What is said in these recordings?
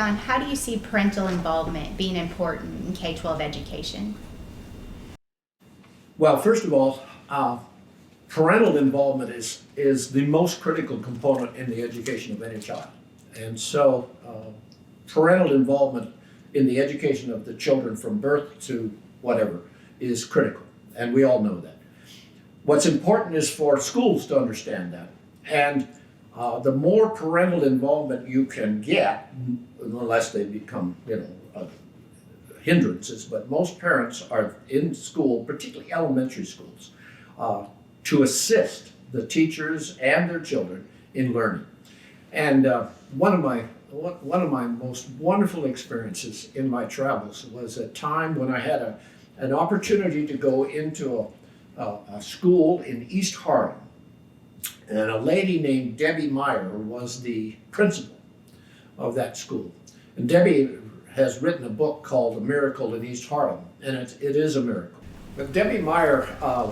John, how do you see parental involvement being important in K-12 education? Well, first of all, parental involvement is the most critical component in the education of any child. And so parental involvement in the education of the children from birth to whatever is critical, and we all know that. What's important is for schools to understand that, and the more parental involvement you can get, unless they become, hindrances, but most parents are in school, particularly elementary schools, to assist the teachers and their children in learning. And one of my most wonderful experiences in my travels was a time when I had an opportunity to go into a school in East Harlem. And a lady named Debbie Meyer was the principal of that school. And Debbie has written a book called A Miracle in East Harlem, and it is a miracle. But Debbie Meyer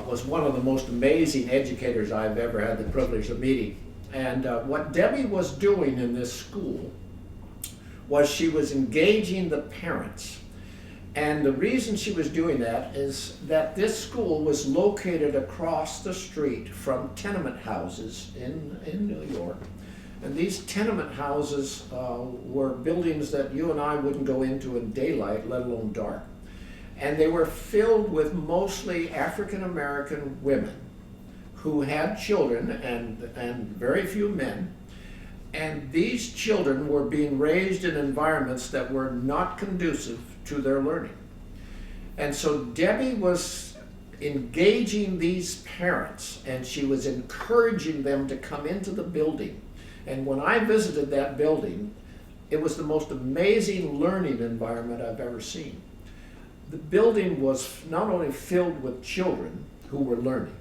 was one of the most amazing educators I've ever had the privilege of meeting. And what Debbie was doing in this school was she was engaging the parents. And the reason she was doing that is that this school was located across the street from tenement houses in New York. And these tenement houses were buildings that you and I wouldn't go into in daylight, let alone dark. And they were filled with mostly African American women who had children and very few men. And these children were being raised in environments that were not conducive to their learning. And so Debbie was engaging these parents, and she was encouraging them to come into the building. And when I visited that building, it was the most amazing learning environment I've ever seen. The building was not only filled with children who were learning,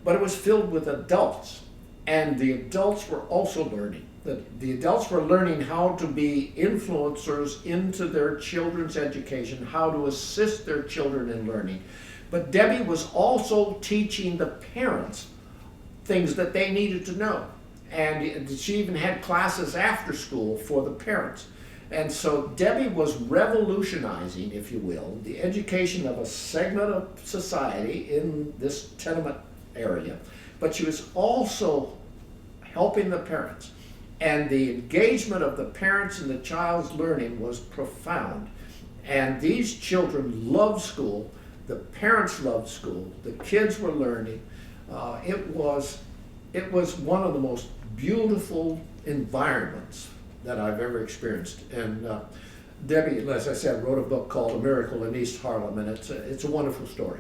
but it was filled with adults. And the adults were also learning. The adults were learning how to be influencers into their children's education, how to assist their children in learning. But Debbie was also teaching the parents things that they needed to know. And she even had classes after school for the parents. And so Debbie was revolutionizing, if you will, the education of a segment of society in this tenement area. But she was also helping the parents. And the engagement of the parents in the child's learning was profound. And these children loved school. The parents loved school. The kids were learning. It was one of the most beautiful environments that I've ever experienced. And Debbie, as I said, wrote a book called A Miracle in East Harlem, and it's a wonderful story.